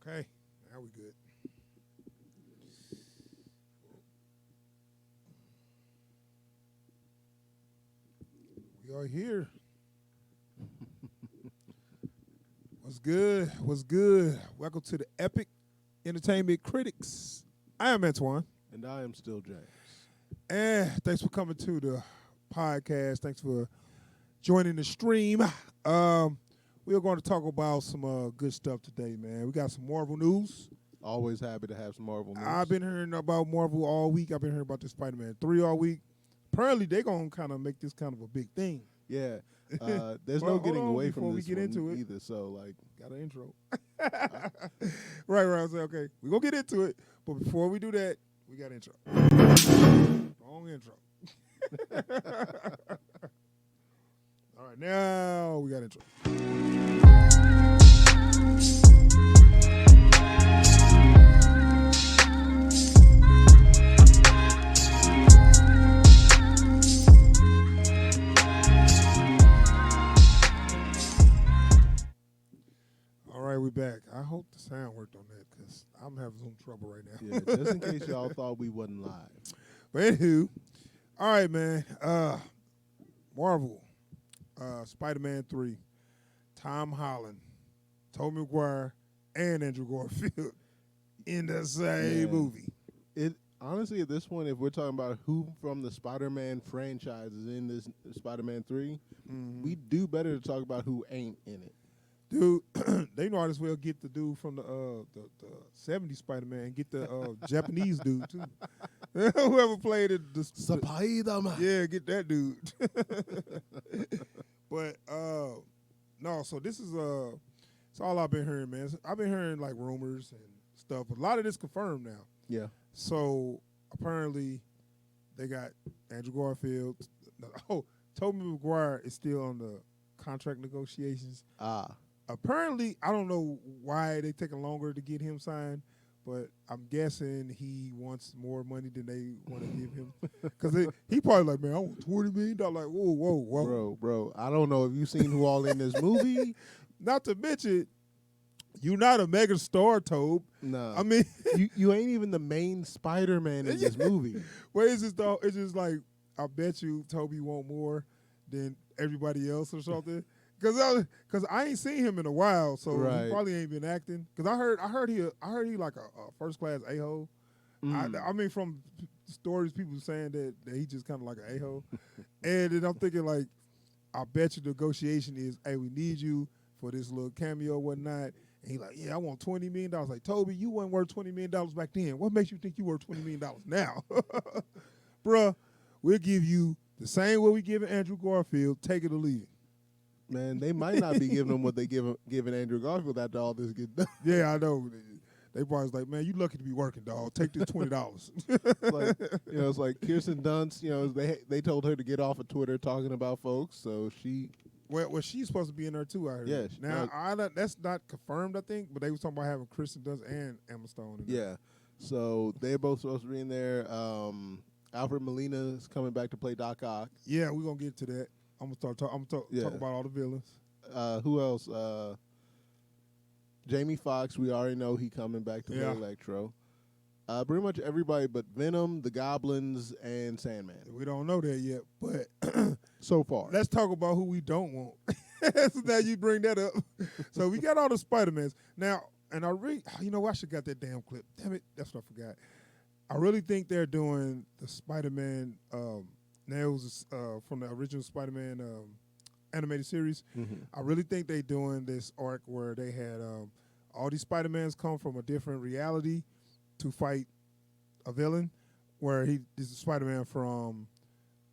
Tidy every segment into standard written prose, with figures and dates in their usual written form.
Okay, now we good. We are here. What's good? What's good? Welcome to the Epic Entertainment Critics. I am Antoine. And I am still James. And thanks for coming to the podcast. Thanks for joining the stream. We are going to talk about some good stuff today, man. We got some Marvel news. Always happy to have some Marvel news. I've been hearing about Marvel all week. I've been hearing about this Spider-Man 3 all week. Apparently, they're going to kind of make this kind of a big thing. Yeah. There's Well, no getting hold on away before from we this get one into it. either. So, like, Got an intro. Right. I was like, okay, we're going to get into it. But before we do that, we got intro. Wrong intro. All right, now we got intro. All right, we back. I hope the sound worked on that because I'm having some trouble right now. yeah, just in case y'all thought we wasn't live. But anywho, all right, man. Marvel, Spider-Man 3, Tom Holland, Tobey Maguire, and Andrew Garfield in the same movie. It honestly, at this point, if we're talking about who from the Spider-Man franchise is in this Spider-Man 3, we do better to talk about who ain't in it. Dude, they know how as well get the dude from the 70s Spider-Man and get the Japanese dude, too. Whoever played it. Spider-Man. Yeah, get that dude. But, no, so this is it's all I've been hearing, man. I've been hearing, like, rumors and stuff. A lot of this confirmed now. Yeah. So, apparently, they got Andrew Garfield. Oh, Tobey Maguire is still on the contract negotiations. Apparently, I don't know why they taking longer to get him signed, but I'm guessing he wants more money than they want to give him. Because he probably like, man, I want $20 million. Like, whoa. Bro, I don't know if you seen who all in this movie. Not to mention, you're not a mega star, Tobe. No. I mean, you ain't even the main Spider-Man in this movie. Well, it's just like, I bet you Toby want more than everybody else or something. Cause I ain't seen him in a while, so he probably ain't been acting. Cause I heard he like a first class a-hole. I mean, from stories people saying that he just kind of like an a-hole. And then I'm thinking like, I bet you the negotiation is, hey, we need you for this little cameo or whatnot. And he like, yeah, I want $20 million. Like, Toby, you wasn't worth $20 million back then. What makes you think you worth $20 million now? Bruh, we'll give you the same way we giving Andrew Garfield, take it or leave it. Man, they might not be giving him what they giving Andrew Garfield after all this gets done. Yeah, I know. They probably was like, man, you lucky to be working, dog. Take this $20. It's like Kirsten Dunst. They told her to get off of Twitter talking about folks, so she. Well, she's supposed to be in there too. I heard. Yeah. Now, that's not confirmed, I think, but they was talking about having Kristen Dunst and Emma Stone in there. Yeah, so they're both supposed to be in there. Alfred Molina is coming back to play Doc Ock. Yeah, we're gonna get to that. I'm gonna talk about all the villains. Who else? Jamie Foxx. We already know he coming back to play Electro. Pretty much everybody but Venom, the Goblins, and Sandman. We don't know that yet, but so far. Let's talk about who we don't want. So now you bring that up. So we got all the Spider-Mans now, and I should got that damn clip. Damn it, that's what I forgot. I really think they're doing the Spider-Man. Now it was from the original Spider-Man animated series. Mm-hmm. I really think they're doing this arc where they had all these Spider-Mans come from a different reality to fight a villain, where this is Spider-Man from,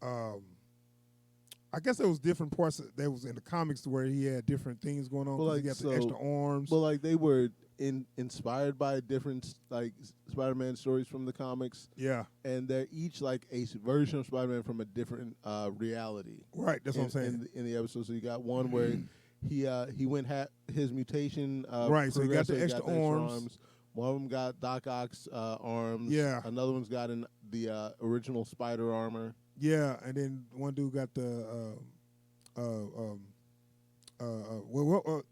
I guess there was different parts that was in the comics where he had different things going on. He got the extra arms. Well, like they were inspired by different like Spider-Man stories from the comics. Yeah, and they're each like a version of Spider-Man from a different reality. Right, that's what I'm saying. In the episode, so you got one where he went his mutation. Right, so he got the extra arms. One of them got Doc Ock's arms. Yeah, another one's got the original Spider armor. Yeah, and then one dude got the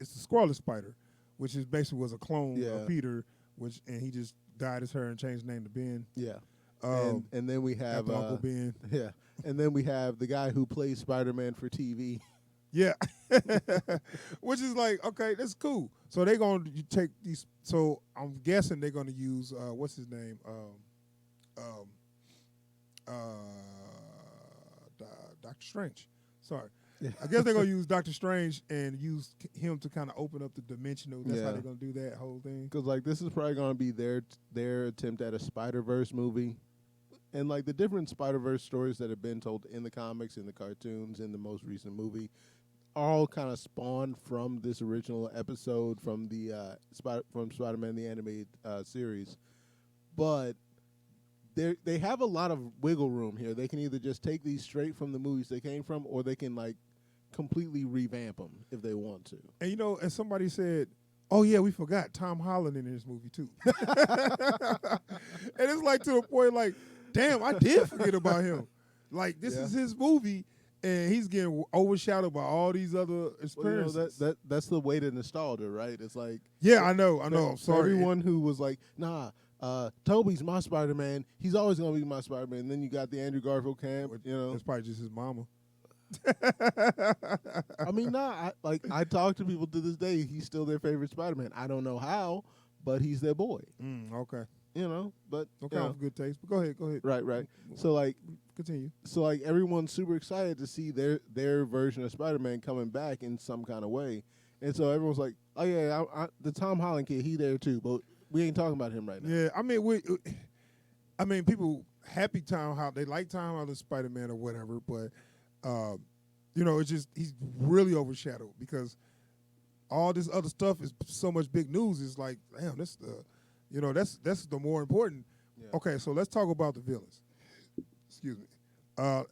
it's the Scarlet Spider. which is basically was a clone Yeah. of Peter, and he just dyed his hair and changed his name to Ben. Yeah. And then we have Uncle Ben. Yeah. And then we have the guy who plays Spider-Man for TV. Yeah. Which is like, okay, that's cool. So they're going to take these. So I'm guessing they're going to use, what's his name? Doctor Strange. Sorry. Yeah. I guess they're going to use Doctor Strange and use him to kind of open up the dimensional. That's how they're going to do that whole thing. Because, like, this is probably going to be their attempt at a Spider-Verse movie. And, like, the different Spider-Verse stories that have been told in the comics, in the cartoons, in the most recent movie, all kind of spawned from this original episode from the from Spider-Man the Animated Series. But they have a lot of wiggle room here. They can either just take these straight from the movies they came from, or they can, like, completely revamp them if they want to. And, you know, as somebody said, oh, yeah, we forgot Tom Holland in this movie, too. And it's like to the point, like, damn, I did forget about him. Like, this is his movie, and he's getting overshadowed by all these other experiences. Well, that's the way to nostalgia, right? It's like... Yeah, I know. I'm sorry. Everyone who was like, nah, Toby's my Spider-Man. He's always going to be my Spider-Man. And then you got the Andrew Garfield camp, you know. It's probably just his mama. I mean, I talk to people to this day. He's still their favorite Spider-Man. I don't know how, but he's their boy. Okay. You know, but okay, have good taste. But go ahead. Right. So like, continue. So like, everyone's super excited to see their version of Spider-Man coming back in some kind of way, and so everyone's like, oh yeah, the Tom Holland kid, he there too, but we ain't talking about him right now. Yeah, I mean, people happy Tom Holland, they like Tom Holland Spider-Man or whatever, but you know, it's just he's really overshadowed because all this other stuff is so much big news. It's like, damn, that's the more important. Yeah. Okay, so let's talk about the villains. Excuse me.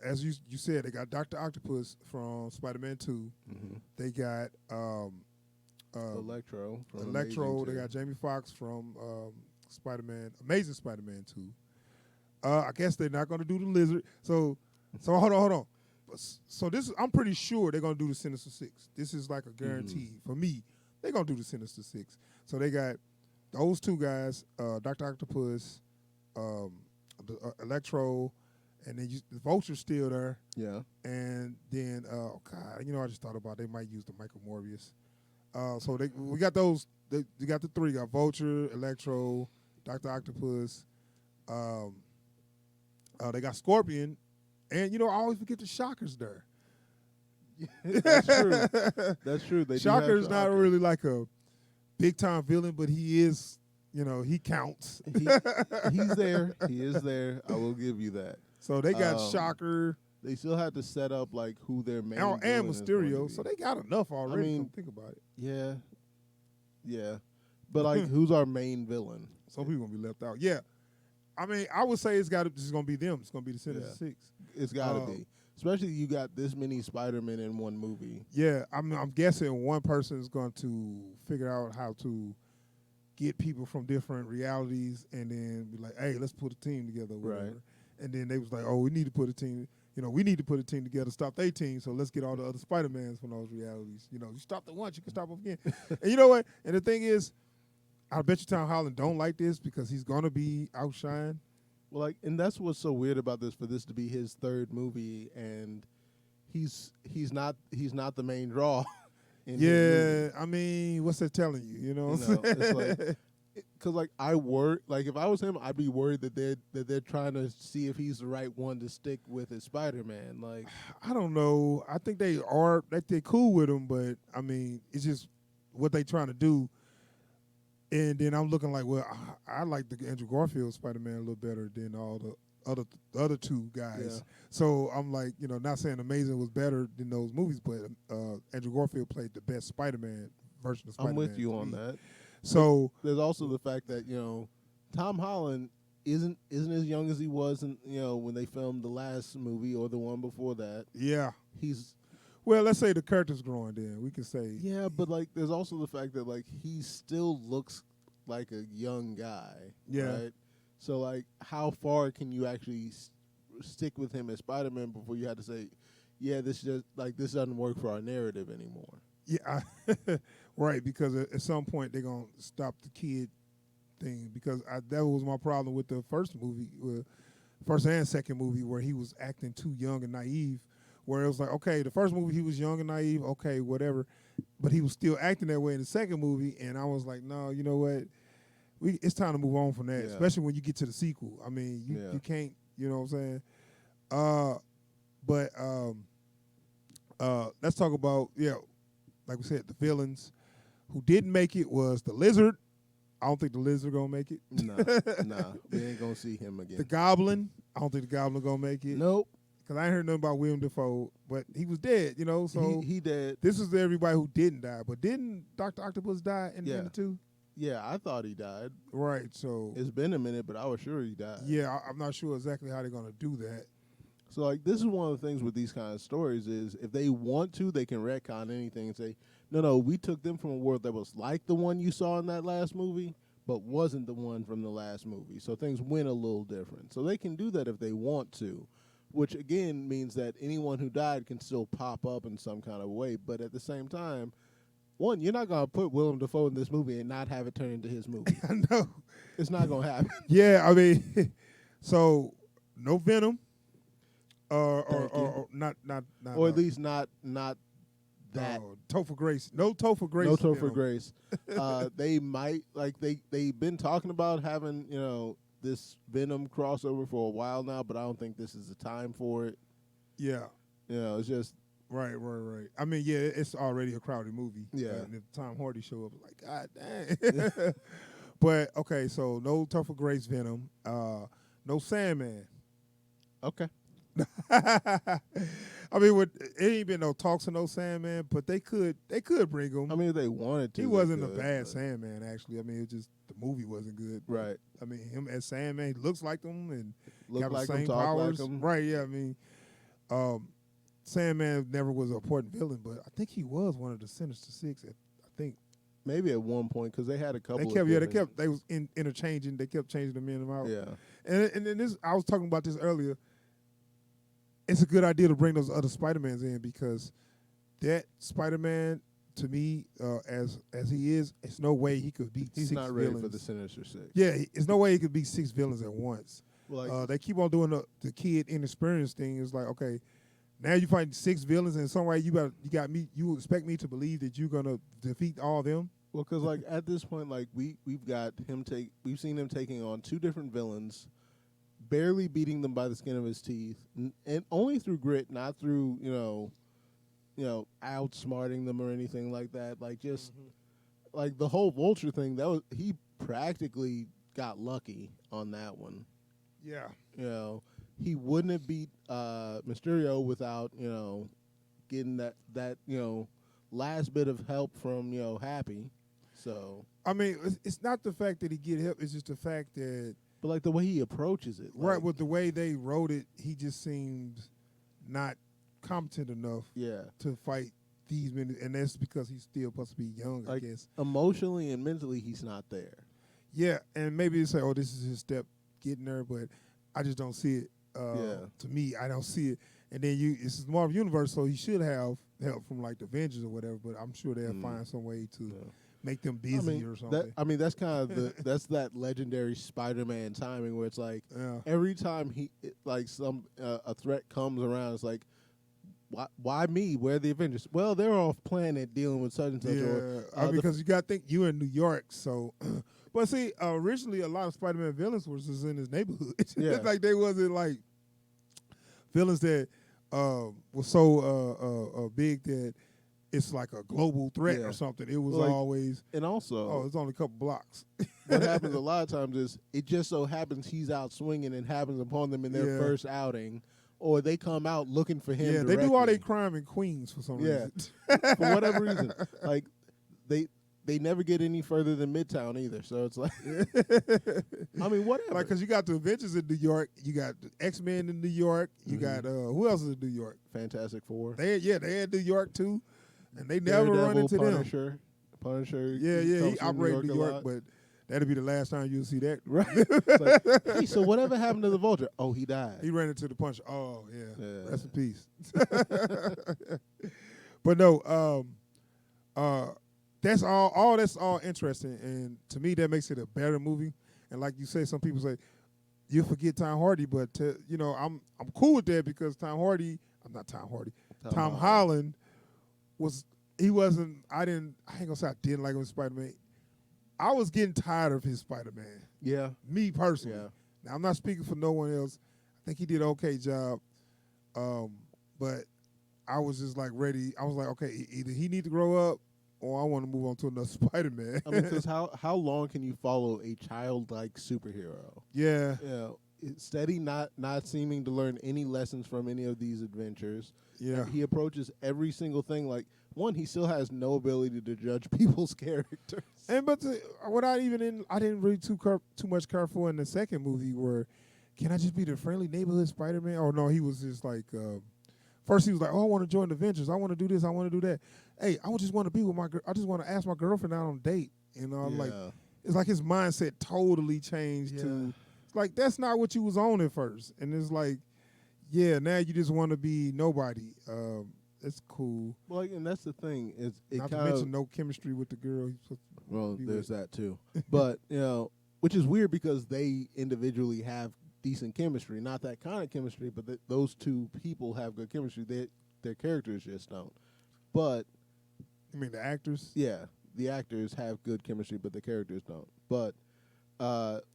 As you said, they got Dr. Octopus from Spider-Man 2. Mm-hmm. They got Electro. They got Jamie Foxx from Amazing Spider-Man 2. I guess they're not going to do the Lizard. So hold on. So I'm pretty sure they're going to do the Sinister Six. This is like a guarantee for me. They're going to do the Sinister Six. So they got those two guys, Dr. Octopus, Electro, and then the Vulture's still there. Yeah. And then, I just thought about they might use the Michael Morbius. So we got those. They got the three. Got Vulture, Electro, Dr. Octopus. They got Scorpion. And, I always forget the Shocker's there. That's true. That's true. Shocker's not really like a big-time villain, but he is, he counts. He's there. He is there. I will give you that. So they got Shocker. They still had to set up, like, who their main and villain Mysterio, so they got enough already. I mean, think about it. Yeah. But, like, who's our main villain? Some people going to be left out. Yeah. I mean, I would say it's going to be them. It's going to be the Sinister Six. It's got to be. Especially you got this many Spider-Men in one movie. Yeah, I'm guessing one person is going to figure out how to get people from different realities and then be like, hey, let's put a team together. Or whatever. Right. And then they was like, oh, we need to put a team. We need to put a team together, stop their team, so let's get all the other Spider-Mans from those realities. You stop them once, you can stop them again. And you know what? And the thing is, I bet you Tom Holland don't like this because he's going to be outshined. Well, and that's what's so weird about this, for this to be his third movie, and he's not the main draw. I mean, what's that telling you? It's like, because I worry, if I was him, I'd be worried that they're trying to see if he's the right one to stick with as Spider-Man. Like, I don't know. I think they're cool with him, but I mean, it's just what they trying to do. And then I'm looking like, well, I like the Andrew Garfield Spider-Man a little better than all the other two guys. Yeah. So I'm like, not saying Amazing was better than those movies, but Andrew Garfield played the best Spider-Man version of Spider-Man. I'm with you on that. So but there's also the fact that Tom Holland isn't as young as he was when they filmed the last movie or the one before that. Yeah, well, let's say the character's growing. Then we can say but there's also the fact that he still looks like a young guy. Yeah. Right? So how far can you actually stick with him as Spider-Man before you have to say, yeah, this doesn't work for our narrative anymore. Yeah, right. Because at some point they're gonna stop the kid thing. Because that was my problem with the first movie, first and second movie, where he was acting too young and naive. Where it was like, okay, the first movie he was young and naive, okay, whatever, but he was still acting that way in the second movie, and I was like, no, you know what? It's time to move on from that, especially when you get to the sequel. I mean, you can't, you know what I'm saying? But let's talk about, like we said, the villains. Who didn't make it was the Lizard. I don't think the Lizard gonna make it. Nah, we ain't gonna see him again. The Goblin. I don't think the Goblin gonna make it. Nope. Because I ain't heard nothing about William Dafoe, but he was dead, you know. So he dead. This is everybody who didn't die, but didn't Dr. Octopus die in the two? Yeah, I thought he died. Right. So it's been a minute, but I was sure he died. Yeah, I'm not sure exactly how they're gonna do that. So like, this is one of the things with these kind of stories is if they want to, they can retcon anything and say, no, we took them from a world that was like the one you saw in that last movie, but wasn't the one from the last movie. So things went a little different. So they can do that if they want to. Which, again, means that anyone who died can still pop up in some kind of way. But at the same time, one, you're not going to put Willem Dafoe in this movie and not have it turn into his movie. I know. It's not going to happen. Yeah, I mean, so no Venom. Or not. Or at least not that. Topher Grace. No Topher Grace. No Topher Grace. They might, they've been talking about having, this Venom crossover for a while now, but I don't think this is the time for it. Yeah. It's just... Right. I mean, yeah, it's already a crowded movie. Yeah. And if Tom Hardy show up, like, God dang. But, okay, so no Topher Grace Venom. No Sandman. Okay. I mean, it ain't been no talks of no Sandman, but they could bring him. I mean, if they wanted to. He wasn't a bad Sandman, actually. I mean, it just the movie wasn't good. Right. I mean, him as Sandman, he looks like him and got the like same him, powers. like him. Right, yeah, I mean, Sandman never was an important villain, but I think he was one of the Sinister Six. I think maybe at one point because they had a couple. They was interchanging. They kept changing them in and out. Yeah, and then this, I was talking about this earlier. It's a good idea to bring those other Spider-Mans in because that Spider-Man, to me, as he is, it's no way he could beat He's 6 not ready villains. for the Sinister Six. Yeah, it's no way he could beat 6 villains at once. Well, they keep on doing the kid inexperienced thing. It's like, okay, now you fight 6 villains, and some way you expect me to believe that you're gonna defeat all of them. Well, because like at this point, like we've seen him taking on 2 different villains, barely beating them by the skin of his teeth, and only through grit, not through outsmarting them or anything like that. Like just like the whole Vulture thing, he practically got lucky on that one. Yeah, he wouldn't have beat Mysterio without getting that last bit of help from Happy. So I mean, it's not the fact that he get help; it's just the fact that. But like the way he approaches it, right? With the way they wrote it, he just seems not competent enough. Yeah. To fight these men, and that's because he's still supposed to be young. Like, I guess emotionally and mentally, he's not there. Yeah, and maybe you say, "Oh, this is his step getting there," but I just don't see it. To me, I don't see it. And then it's the Marvel Universe, so he should have help from like the Avengers or whatever. But I'm sure they'll find some way to make them busy or something. That's kind of that's that legendary Spider-Man timing where it's like every time a threat comes around, it's like, why me? Where are the Avengers? Well, they're off planet dealing with such and such. Yeah, because you got to think you're in New York, so. But see, originally a lot of Spider-Man villains was just in his neighborhood. Yeah. It's like they wasn't like villains that was so big that it's like a global threat or something. It was always and also it's only a couple blocks. What happens a lot of times is it just so happens he's out swinging and happens upon them in their first outing, or they come out looking for him. Yeah, directly. they do all their crime in Queens for some reason. For whatever reason, like they never get any further than Midtown either. So it's like, I mean, whatever. Like, because you got the Avengers in New York, you got the X-Men in New York, you got who else is in New York? Fantastic Four. They had New York too, and they never run into Punisher. Punisher. Yeah, he operated in New York, but that'll be the last time you'll see that. Right. Like, hey, so whatever happened to the Vulture? Oh, he died. He ran into the punch. Oh, yeah. Rest in peace. But no, That's all. That's all interesting, and to me, that makes it a better movie. And like you say, some people say you forget Tom Hardy, but I'm cool with that because Tom Hardy. I'm not Tom Hardy. Tom Holland was. He wasn't. I ain't gonna say I didn't like him in Spider-Man. I was getting tired of his Spider-Man. Yeah. Me personally. Yeah. Now I'm not speaking for no one else. I think he did an okay job. But I was just like ready. I was like, okay, either he need to grow up or I want to move on to another Spider-Man. I mean, because how long can you follow a childlike superhero? Yeah. Steady, not seeming to learn any lessons from any of these adventures. Yeah. And he approaches every single thing like, one, he still has no ability to judge people's characters. And I didn't read too much careful in the second movie where, can I just be the friendly neighborhood Spider-Man? Oh no, he was just like, first he was like, oh, I want to join the Avengers. I want to do this. I want to do that. Hey, I just want to be with my girl. I just want to ask my girlfriend out on a date. Like, it's like his mindset totally changed to, like, that's not what you was on at first. And it's like, yeah, now you just want to be nobody. It's cool. Well, and that's the thing. Not to mention no chemistry with the girl. Well, there's that too. But, which is weird because they individually have decent chemistry. Not that kind of chemistry, but those two people have good chemistry. Their characters just don't. But you mean the actors? Yeah, the actors have good chemistry, but the characters don't. But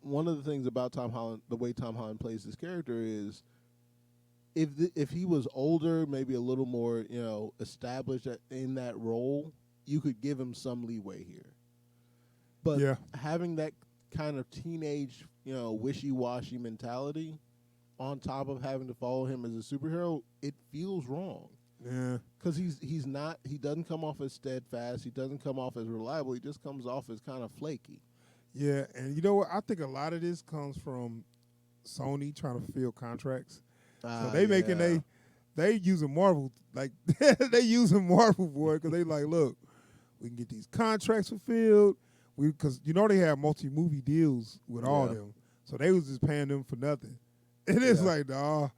one of the things about Tom Holland, the way Tom Holland plays his character is, if he was older, maybe a little more, established in that role, you could give him some leeway here. But having that kind of teenage, wishy-washy mentality on top of having to follow him as a superhero, it feels wrong. Yeah. Because he doesn't come off as steadfast, he doesn't come off as reliable, he just comes off as kind of flaky. Yeah, and you know what? I think a lot of this comes from Sony trying to fulfill contracts. So they using Marvel, like, they using Marvel, boy, because they like, look, we can get these contracts fulfilled. Because they have multi-movie deals with all of them. So they was just paying them for nothing. And it's like, nah,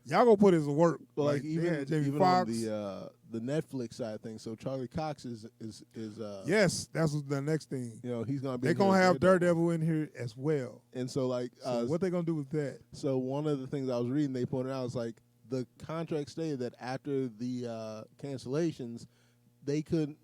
y'all gonna put it to work. Well, like even Foxx. On the Netflix side of things, so Charlie Cox is yes, that's the next thing. He's gonna be. They're gonna have Daredevil in here as well. And so what they gonna do with that? So one of the things I was reading, they pointed out, is like the contract stated that after the cancellations,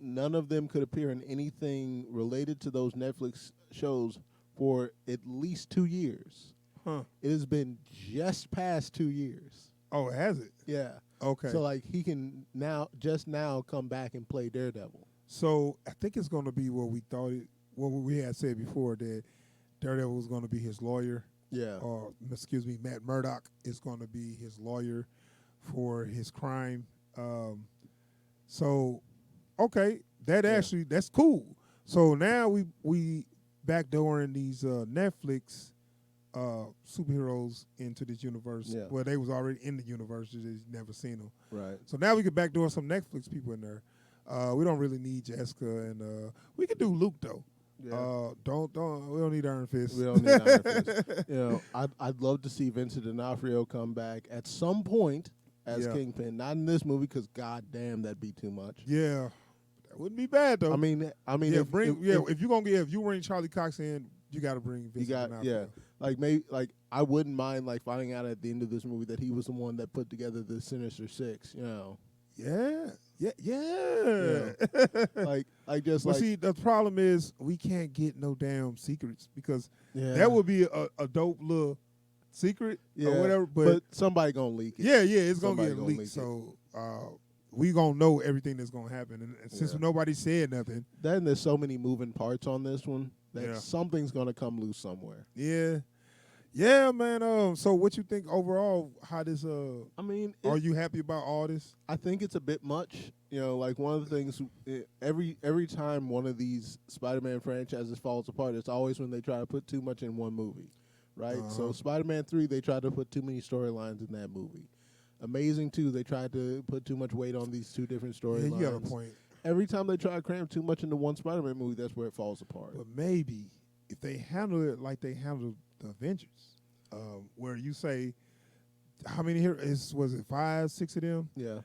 none of them could appear in anything related to those Netflix shows for at least 2 years. Huh. It has been just past 2 years. Oh, has it? Yeah. Okay. So he can now come back and play Daredevil. So I think it's going to be what we had said before, that Daredevil was going to be his lawyer. Yeah. Or Matt Murdock is going to be his lawyer for his crime. Okay, that's cool. So now we backdooring these Netflix superheroes into this universe. Yeah. Well, they was already in the universe, just never seen them. Right. So now we could backdoor some Netflix people in there. We don't really need Jessica, and we could do Luke though. Yeah. We don't need Iron Fist. We don't need Iron Fist. I'd love to see Vincent D'Onofrio come back at some point as Kingpin. Not in this movie because goddamn, that'd be too much. Yeah. That wouldn't be bad though. I mean, if you bring Charlie Cox in, you got to bring Vincent D'Onofrio. I wouldn't mind finding out at the end of this movie that he was the one that put together the Sinister Six. Yeah. See, the problem is we can't get no damn secrets because that would be a dope little secret or whatever. But somebody gonna leak it. Yeah, it's gonna get leaked. So we gonna know everything that's gonna happen. And since nobody said nothing, then there's so many moving parts on this one that something's gonna come loose somewhere. Yeah, man. So what you think overall? How this? Are you happy about all this? I think it's a bit much. One of the things every time one of these Spider-Man franchises falls apart, it's always when they try to put too much in one movie, right? So Spider-Man 3, they tried to put too many storylines in that movie. Amazing 2, they tried to put too much weight on these two different storylines. Yeah, you got a point. Every time they try to cram too much into one Spider-Man movie, that's where it falls apart. But maybe if they handle it like they handled the Avengers, where you say, how many here was it 5, 6 of them? Yeah,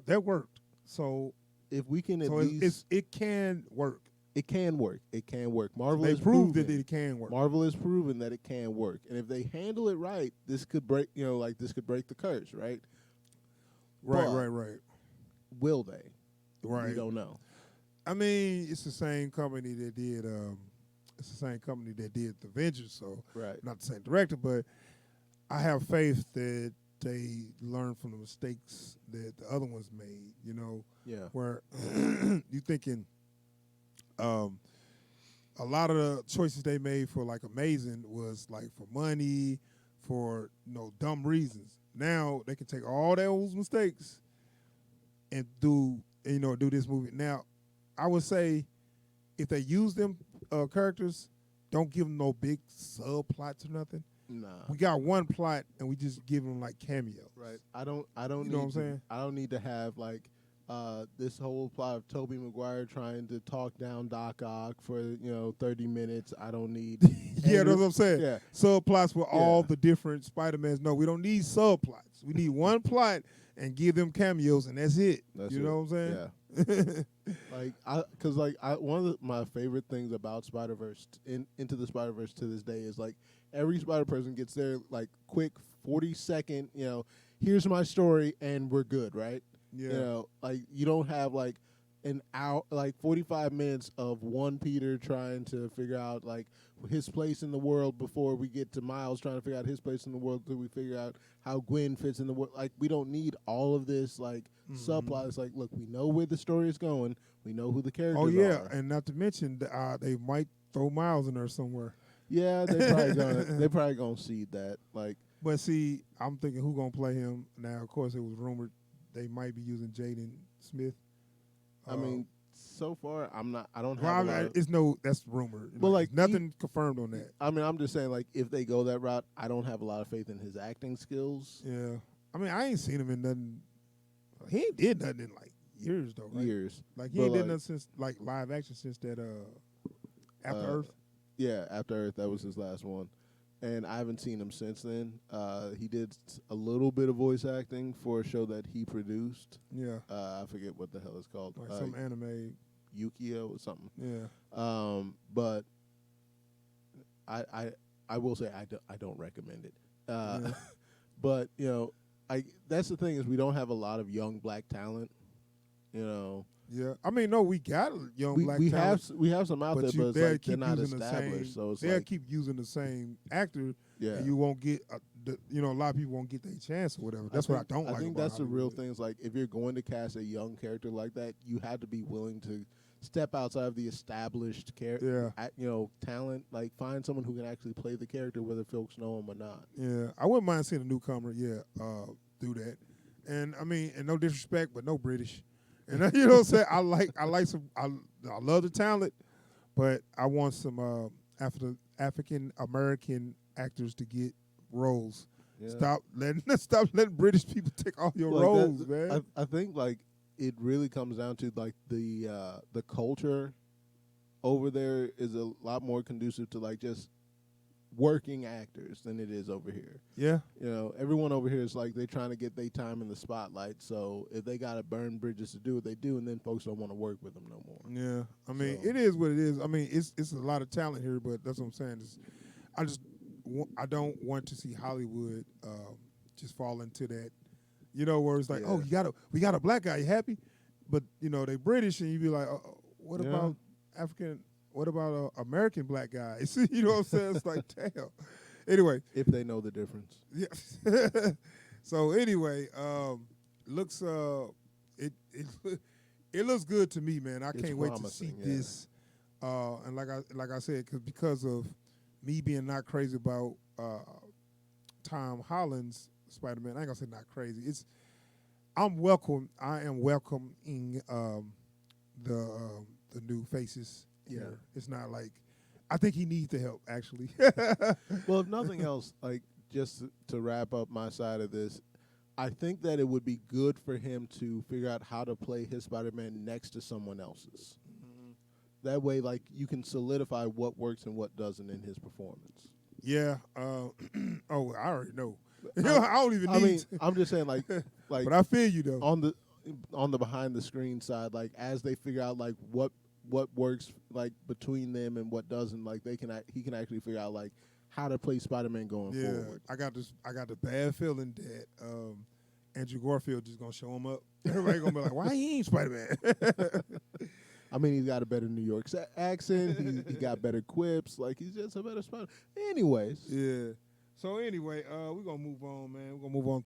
that worked. So if we can at so least, it can work. It can work. It can work. Marvel They has proved proven that it can work. Marvel has proven that it can work, and if they handle it right, this could break. This could break the curse, right? Right, but right. Will they? Right. We don't know. I mean, it's the same company that did. It's the same company that did The Avengers, so not the same director, but I have faith that they learn from the mistakes that the other ones made. Where you thinking. A lot of the choices they made for like Amazing was like for money, for dumb reasons. Now they can take all those mistakes and do this movie. Now, I would say if they use them characters, don't give them no big subplots or nothing. Nah. We got one plot and we just give them like cameos. Right. I don't You know what I'm saying? I don't need to have like this whole plot of Tobey Maguire trying to talk down Doc Ock for 30 minutes. I don't need. Yeah, that's what I'm saying. Yeah. Subplots for all the different Spider-Mans. No, we don't need subplots. We need one plot and give them cameos, and that's it. You know what I'm saying? Yeah. One of my favorite things about Spider-Verse Into the Spider-Verse to this day is like every Spider-Person gets their like quick 40-second. Here's my story, and we're good, right? Yeah. You don't have like an hour, like 45 minutes of one Peter trying to figure out like his place in the world before we get to Miles trying to figure out his place in the world till we figure out how Gwen fits in the world. Like, we don't need all of this like subplot. It's like, look, we know where the story is going. We know who the characters are. Oh yeah, and not to mention they might throw Miles in there somewhere. Yeah, they probably gonna seed that. Like, but see, I'm thinking who gonna play him now? Of course, it was rumored they might be using Jaden Smith. I mean, so far I don't have. That's rumored. But like nothing confirmed on that. I mean, I'm just saying, like, if they go that route, I don't have a lot of faith in his acting skills. Yeah, I mean, I ain't seen him in nothing. He ain't did nothing in like years though. Right? Years. Like he ain't did nothing since like live action since that After Earth. Yeah, After Earth. That was his last one. And I haven't seen him since then. He did a little bit of voice acting for a show that he produced. Yeah. I forget what the hell it's called. Like some anime. Yukio or something. Yeah. But I will say I don't recommend it. Yeah. But that's the thing is we don't have a lot of young black talent. Yeah, I mean, no, we got a young black talent. We have some out there, but it's like they're not established. So they'll keep using the same actor. Yeah, and you won't get a lot of people won't get their chance or whatever. That's what I don't like. I think that's the real thing. Is like if you're going to cast a young character like that, you have to be willing to step outside of the established character. Talent. Like find someone who can actually play the character, whether folks know him or not. Yeah, I wouldn't mind seeing a newcomer. Yeah, do that. And I mean, and no disrespect, but no British. And you know what I'm saying? I like some. I love the talent, but I want some African American actors to get roles. Yeah. Stop letting British people take all your roles, man. I think like it really comes down to like the culture over there is a lot more conducive to like just working actors than it is over here. Yeah. Everyone over here is like they're trying to get their time in the spotlight. So if they got to burn bridges to do what they do, and then folks don't want to work with them no more. Yeah. I mean, it is what it is. I mean, it's a lot of talent here, but that's what I'm saying. I don't want to see Hollywood just fall into that, where it's like, we got a black guy, you happy? But, they British, and you be like, what about African? What about American black guys? You know what I'm saying? It's like, damn. Anyway. If they know the difference. Yeah. So anyway, looks it looks good to me, man. I can't wait to see this. And like I said, because of me being not crazy about Tom Holland's Spider-Man. I ain't gonna say not crazy. I am welcoming the new faces. Yeah, it's not like I think he needs the help actually. Well, if nothing else, like just to wrap up my side of this, I think that it would be good for him to figure out how to play his Spider-Man next to someone else's. Mm-hmm. That way, like you can solidify what works and what doesn't in his performance. Yeah. I already know. I don't even need. I mean, I'm just saying, like. But I feel you though. on the behind the screen side, like as they figure out like what works like between them and what doesn't, like he can actually figure out like how to play Spider-Man going forward. I got the bad feeling that Andrew Garfield just gonna show him up. Everybody gonna be like, why he ain't Spider-Man? I mean, he's got a better New York accent. He got better quips. Like, he's just a better Spider. Anyways. Yeah. So anyway, we're gonna move on, man. We're gonna move on